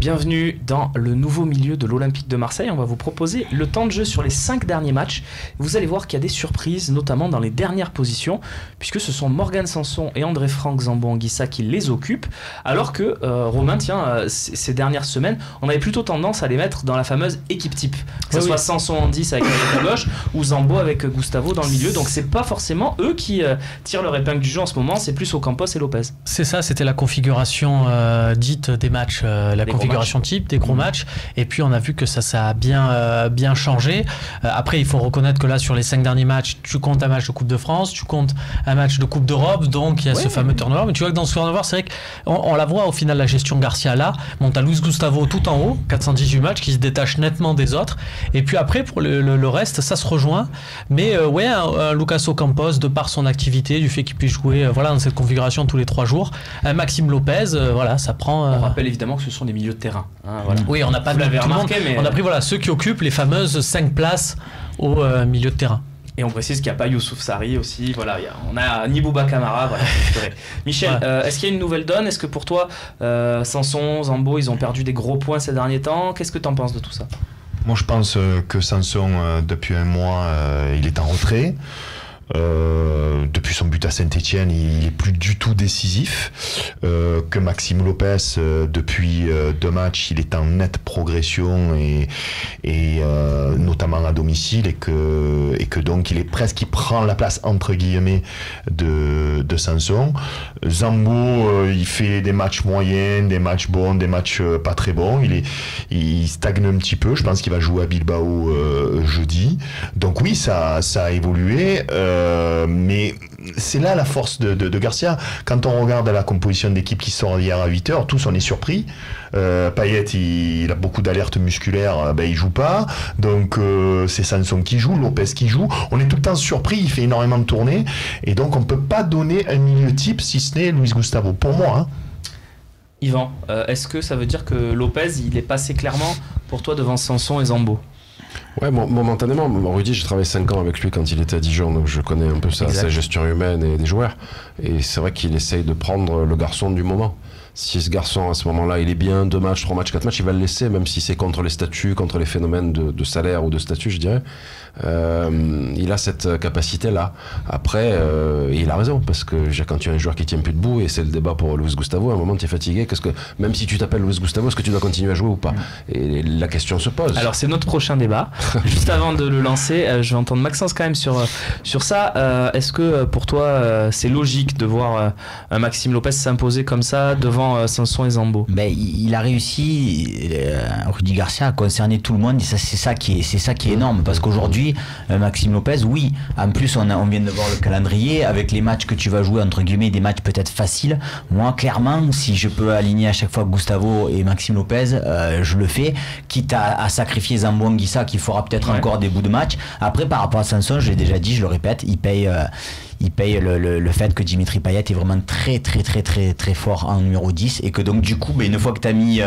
Bienvenue dans le nouveau milieu de l'Olympique de Marseille. On va vous proposer le temps de jeu sur les 5 derniers matchs. Vous allez voir qu'il y a des surprises, notamment dans les dernières positions, puisque ce sont Morgan Sanson et André-Franck Zambo-Anguissa qui les occupent, alors que Romain, ces dernières semaines, on avait plutôt tendance à les mettre dans la fameuse équipe type. Que ce soit Sanson en 10 avec la gauche ou Zambo avec Gustavo dans le milieu. Donc c'est pas forcément eux qui tirent leur épingle du jeu en ce moment, c'est plus Ocampos et Lopez. C'est ça, c'était la configuration dite des matchs, configuration type, des gros matchs, et puis on a vu que ça a bien changé. Après, il faut reconnaître que là, sur les 5 derniers matchs, tu comptes un match de Coupe de France, tu comptes un match de Coupe d'Europe, donc il y a ce fameux turnover. Mais tu vois que dans ce turnover, c'est vrai qu'on la voit au final, la gestion Garcia là. Bon, t'as Luis Gustavo tout en haut, 418 matchs, qui se détache nettement des autres. Et puis après, pour le reste, ça se rejoint. Mais un Lucas Ocampos, de par son activité, du fait qu'il puisse jouer dans cette configuration tous les 3 jours. Un Maxime Lopez, ça prend. On rappelle évidemment que ce sont des milieux de terrain. Oui, on n'a pas vu tout le monde. Mais... On a pris ceux qui occupent les fameuses 5 places au milieu de terrain. Et on précise qu'il n'y a pas Youssouf Sarri aussi. On a Nibouba Kamara. Michel, est-ce qu'il y a une nouvelle donne? Est-ce que pour toi, Sanson, Zambo, ils ont perdu des gros points ces derniers temps? Qu'est-ce que tu en penses de tout ça? Moi, je pense que Sanson, depuis un mois, il est en retrait. Depuis son but à Saint-Etienne, il est plus du tout décisif. Que Maxime Lopez, depuis 2 matchs, il est en nette progression et notamment à domicile, et que donc il prend la place entre guillemets de Sanson. Zambo, il fait des matchs moyens, des matchs bons, des matchs pas très bons. Il stagne un petit peu. Je pense qu'il va jouer à Bilbao jeudi. Donc oui, ça a évolué. Mais c'est là la force de Garcia. Quand on regarde la composition d'équipe qui sort hier à 8h, tous on est surpris. Payet, il a beaucoup d'alertes musculaires, il joue pas. Donc c'est Sanson qui joue, Lopez qui joue. On est tout le temps surpris, il fait énormément de tournées. Et donc on peut pas donner un milieu type si ce n'est Luis Gustavo, pour moi. Yvan, est-ce que ça veut dire que Lopez, il est passé clairement pour toi devant Sanson et Zambo? Ouais, momentanément. Rudy, j'ai travaillé 5 ans avec lui quand il était à Dijon, donc je connais un peu sa gestion humaine et des joueurs. Et c'est vrai qu'il essaye de prendre le garçon du moment. Si ce garçon, à ce moment-là, il est bien, 2 matchs, 3 matchs, 4 matchs, il va le laisser, même si c'est contre les statuts, contre les phénomènes de salaire ou de statut, je dirais. Il a cette capacité-là. Après, il a raison, parce que quand tu as un joueur qui tient plus debout, et c'est le débat pour Luis Gustavo, à un moment tu es fatigué, même si tu t'appelles Luis Gustavo, est-ce que tu dois continuer à jouer ou pas? Et la question se pose. Alors c'est notre prochain débat. Juste avant de le lancer, je vais entendre Maxence quand même sur ça. Est-ce que pour toi c'est logique de voir un Maxime Lopez s'imposer comme ça devant Sanson et Zambo? Il a réussi, Rudy Garcia, à concerner tout le monde, et c'est ça qui est énorme, parce qu'aujourd'hui Maxime Lopez, oui, en plus on vient de voir le calendrier avec les matchs que tu vas jouer, entre guillemets, des matchs peut-être faciles. Moi clairement, si je peux aligner à chaque fois Gustavo et Maxime Lopez, je le fais, quitte à sacrifier Zambo Anguissa qui fera peut-être encore des bouts de match. Après, par rapport à Sanson, je l'ai déjà dit, je le répète, il paye le fait que Dimitri Payet est vraiment très très très très très fort en numéro 10, et que donc du coup une fois que tu as mis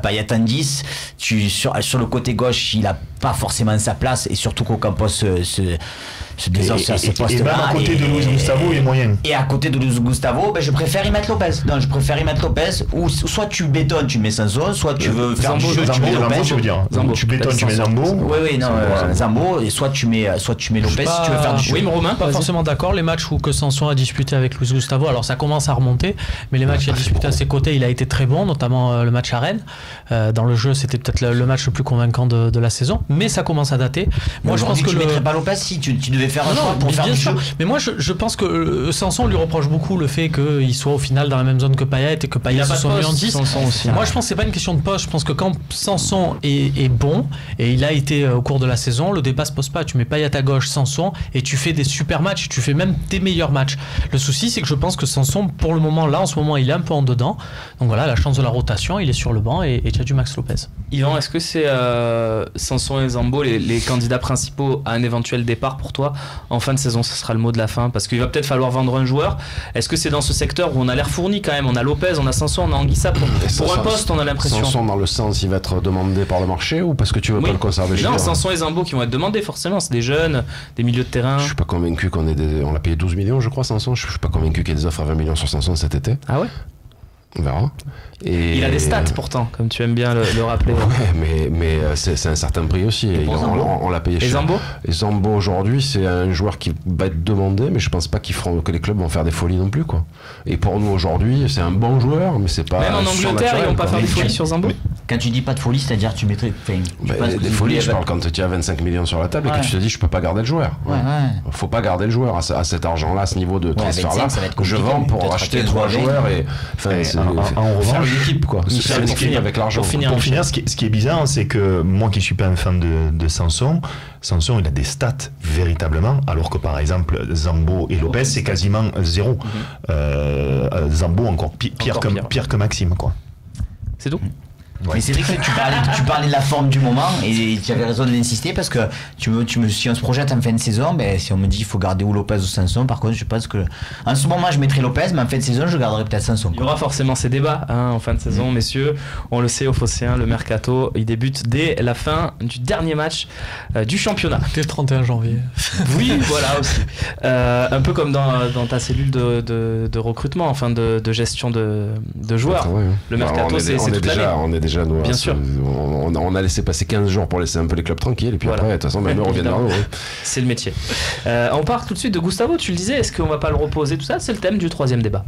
Payet en 10, sur le côté gauche il a pas forcément sa place, et surtout qu'Ocampos se désosse à ce poste-là. Et même à côté de Luis Gustavo, il est moyen. Et à côté de Luis Gustavo, je préfère y mettre Lopez. Non, je préfère y mettre Lopez, ou soit tu bétonnes, tu mets Sanson, soit tu veux faire du jeu, tu mets Lopez. Tu veux dire. Tu bétonnes, tu mets Zambo. Oui, non, Zambo, et soit tu mets Lopez si tu veux faire du jeu. Oui, mais Romain, pas forcément d'accord. Les matchs où que Sanson a disputé avec Luis Gustavo, alors ça commence à remonter, mais les matchs qu'il a disputé à ses côtés, il a été très bon, notamment le match à Rennes. Dans le jeu, c'était peut-être le match le plus convaincant de la saison, mais ça commence à dater. Moi, je pense que tu mettrais pas Lopez si tu devais faire un choix pour faire du jeu. Mais moi, je pense que Sanson lui reproche beaucoup le fait qu'il soit au final dans la même zone que Payet, et que Payet se soit mis en 10. Moi, je pense que c'est pas une question de poste. Je pense que quand Sanson est bon, et il a été au cours de la saison, le débat se pose pas. Tu mets Payet à gauche, Sanson, et tu fais des super matchs, tu fais même tes meilleurs matchs. Le souci, c'est que je pense que Sanson, pour le moment, là, en ce moment, il est un peu en dedans. Donc voilà, la chance de la rotation, il est sur le banc, et tu as du Max Lopez. Yvan, est-ce que c'est Sanson et Zambo les candidats principaux à un éventuel départ pour toi en fin de saison? Ce sera le mot de la fin, parce qu'il va peut-être falloir vendre un joueur. Est-ce que c'est dans ce secteur où on a l'air fourni quand même? On a Lopez, on a Sanson, on a Anguissa. Pour un poste, on a l'impression. Sanson dans le sens, il va être demandé par le marché, ou parce que tu veux pas le conserver? Non, Sanson et Zambo qui vont être demandés forcément. C'est des jeunes, des milieux de terrain. Je suis pas convaincu on l'a payé 12 millions, je crois, Sanson. Je suis pas convaincu qu'il y ait des offres à 20 millions sur Sanson cet été. Ah ouais? On verra. Et il a des stats pourtant, comme tu aimes bien le rappeler. Ouais, mais c'est un certain prix aussi. On l'a payé cher. Et Zambo ? Et Zambo aujourd'hui, c'est un joueur qui va être demandé, mais je pense pas que les clubs vont faire des folies non plus, quoi. Et pour nous aujourd'hui, c'est un bon joueur, mais c'est pas. Même en Angleterre, ils vont pas faire des folies sur Zambo. Quand tu dis pas de folie, c'est-à-dire tu mettrais. Des folies, je parle quand tu as 25 millions sur la table et que tu te dis je peux pas garder le joueur. Faut pas garder le joueur à cet argent-là, à ce niveau de transfert-là. Je vends pour acheter 3 joueurs et en revanche, faire une équipe, quoi. Pour finir avec l'argent. Pour finir, ce qui est bizarre, c'est que moi qui suis pas un fan de Sanson, il a des stats véritablement, alors que par exemple Zambo et Lopez c'est quasiment 0. Zambo encore pire que Maxime, quoi. C'est tout. Ouais. Mais c'est vrai que tu parlais de la forme du moment et tu avais raison de l'insister parce que si on se projette en fin de saison, ben, si on me dit qu'il faut garder ou Lopez ou Sanson, par contre je pense que en ce moment je mettrais Lopez, mais en fin de saison je garderais peut-être Sanson. Il y aura forcément ces débats en fin de saison, messieurs. On le sait, au Phocéen, le mercato il débute dès la fin du dernier match du championnat. Dès le 31 janvier. Oui, voilà aussi. Un peu comme dans ta cellule de recrutement, enfin de gestion de joueurs. Ouais. Le mercato c'est toute l'année. On est déjà nous. Bien sûr. On a laissé passer 15 jours pour laisser un peu les clubs tranquilles et puis après, de toute façon, même eux reviennent vers nous. C'est le métier. On part tout de suite de Gustavo, tu le disais, est-ce qu'on va pas le reposer, tout ça? C'est le thème du troisième débat.